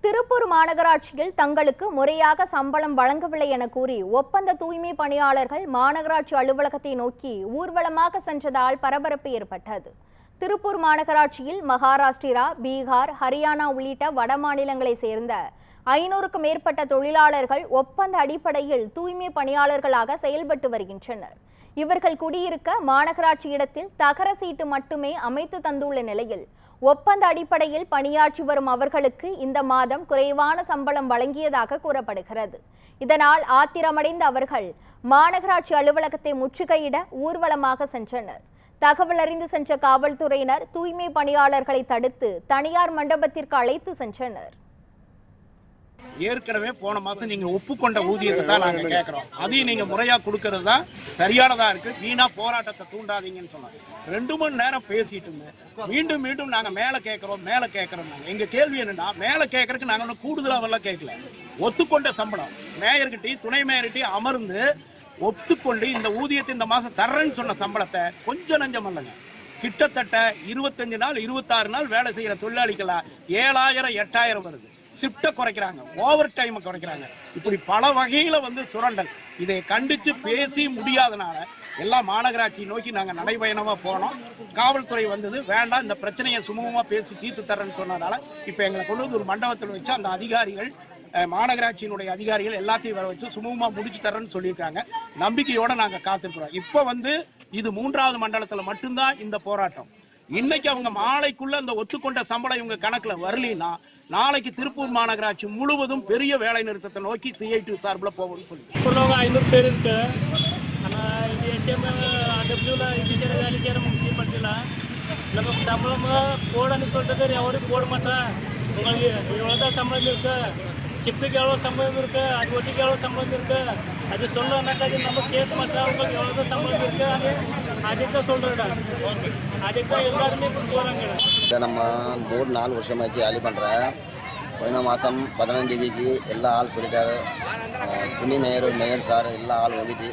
திருப்பூர் மாநகராட்சியில் தங்களுக்கு முறையாக சம்பளம் வழங்கவில்லை என கூறி ஒப்பந்த தூய்மை பணியாளர்கள் மாநகராட்சி அலுவலகத்தை நோக்கி ஊர்வலமாக சென்றதால் பரபரப்பு ஏற்பட்டது. திருப்பூர் மாநகராட்சியில் மகாராஷ்டிரா, பீகார், ஹரியானா உள்ளிட்ட வட மாநிலங்களைச் சேர்ந்த 500க்கும் மேற்பட்ட தொழிலாளர்கள் ஒப்பந்த அடிப்படையில் தூய்மை பணியாளர்களாக செயல்பட்டு வருகின்றனர். இவர்கள் குடியிருக்க மாநகராட்சி இடத்தில் தகர சீட்டு மட்டுமே அமைத்து தந்துள்ள நிலையில் ஒப்பந்த அடிப்படையில் பணியாற்றி வரும் அவர்களுக்கு இந்த மாதம் குறைவான சம்பளம் வழங்கியதாக கூறப்படுகிறது. இதனால் ஆத்திரமடைந்த அவர்கள் மாநகராட்சி அலுவலகத்தை முற்றுகையிட ஊர்வலமாக சென்றனர். தகவல் அறிந்து சென்ற காவல்துறையினர் தூய்மை பணியாளர்களை தடுத்து தனியார் மண்டபத்திற்கு அழைத்து சென்றனர். ஏற்கனவே போன மாசம் நீங்க ஒப்புக்கொண்ட ஊதியத்தை தான் நாங்க கேட்கிறோம். அதையும் நீங்க முறையா கொடுக்கறது தான் சரியானதா இருக்கு. வீணா போராட்டத்தை தூண்டாதீங்கன்னு சொன்னாங்க. 2 மணி நேரம் பேசிட்டு மீண்டும் மீண்டும் நாங்க மேல கேட்கிறோம். எங்க கேள்வி என்னன்னா, மேல கேட்கறதுக்கு நாங்க ஒன்றும் கூடுதலாவெல்லாம் கேட்கல. ஒத்துக்கொண்ட சம்பளம் மேயர்கிட்டையும் துணை மேயர்கிட்டையும் அமர்ந்து ஒத்துக்கொண்டு இந்த ஊதியத்தை இந்த மாசம் தர்றேன்னு சொன்ன சம்பளத்தை கொஞ்சம் நஞ்சம் இல்லைங்க. கிட்டத்தட்ட 25 நாள் 26 நாள் வேலை செய்யற தொழிலாளிகளா 7000 8000 வருது. ஷிஃப்ட்டை குறைக்கிறாங்க, ஓவர் டைமை குறைக்கிறாங்க. இப்படி பல வகையில சுரண்டல். இதை கண்டிச்சு பேசி முடியாதனால எல்லா மாநகராட்சி நோக்கி நாங்கள் நடைபயணமா போனோம். காவல்துறை வந்தது, வேண்டாம் இந்த பிரச்சனையை சுமூகமா பேசி தீர்த்து தரேன்னு சொன்னதால இப்போ எங்களை கொண்டு வந்து ஒரு மண்டபத்தில் வச்சு அந்த அதிகாரிகள், மாநகராட்சியினுடைய அதிகாரிகள் எல்லாத்தையும் வர வச்சு சுமூகமா முடிச்சு தரேன்னு சொல்லியிருக்காங்க. நம்பிக்கையோட நாங்கள் காத்திருக்கிறோம். இப்போ இது 3வது மண்டலத்தில் மட்டும்தான் இந்த போராட்டம். இன்னைக்கு அவங்க மாலைக்குள்ள அந்த ஒத்துக்கொண்ட சம்பளம் இவங்க கணக்குல வரலினா நாளைக்கு திருப்பூர் மாநகராட்சி முழுவதும் பெரிய வேலை நிறுத்தத்தை நோக்கி CIT சார்பில் போகும்னு சொல்லி 500 பேர் இருக்கு. ஆனால் இந்த விஷயம் AWல இது வேலை செய்கிற முனிசிபாலிட்டியில் நம்ம சம்பளம் போடன்னு சொல்லிட்டு எவரும் போட மாட்டேன். உங்களுக்கு எவ்வளோதான் சம்பளம் இருக்கு, ஷிஃப்ட்டுக்கு எவ்வளோ சம்பளம் இருக்கு, அது ஒட்டிக்கு எவ்வளோ சம்பளம் இருக்கு, அது சொல்லனாக்கா அது நம்ம கேட்க மாட்டோம். உங்களுக்கு எவ்வளோதான் சம்பளம் இருக்கு அதுதான் சொல்கிறேன். அதுதான் எல்லாருமே கொடுத்து வராங்க. இதை நம்ம 3-4 வருஷமாச்சு வேலை பண்ணுறேன். போன மாதம் 15 தேதிக்கு எல்லா ஆள் சொல்லிட்டாரு. துணி மேயர் சார் எல்லா ஆள் வந்துட்டு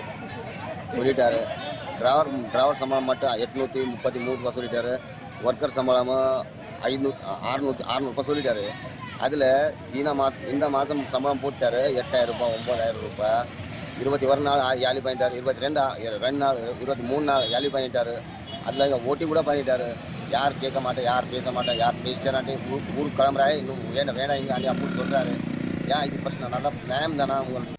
சொல்லிட்டாரு. டிரைவர் சம்பளம் மட்டும் 833 ரூபா சொல்லிட்டாரு. ஒர்க்கர் சம்பளமும் 600 ரூபா சொல்லிட்டாரு. அதில் இந்த மாதம் சம்பளம் போட்டார் 8000 ரூபாய் 9000 ரூபாய். 21 நாள் ஏலி பண்ணிட்டார். 2 நாள் 23 நாள் ஏலி பண்ணிட்டார். அதில் ஓட்டி கூட பண்ணிட்டார். யார் கேட்க மாட்டேன், யார் பேச மாட்டேன், யார் பேசிட்டானே ஊருக்கு கிளம்புறாரு. இன்னும் வேணாம் இங்கே அப்படி சொல்கிறாரு. ஏன் இது பிரச்சனை? நல்லா நியாயம் தானே உங்களுக்கு?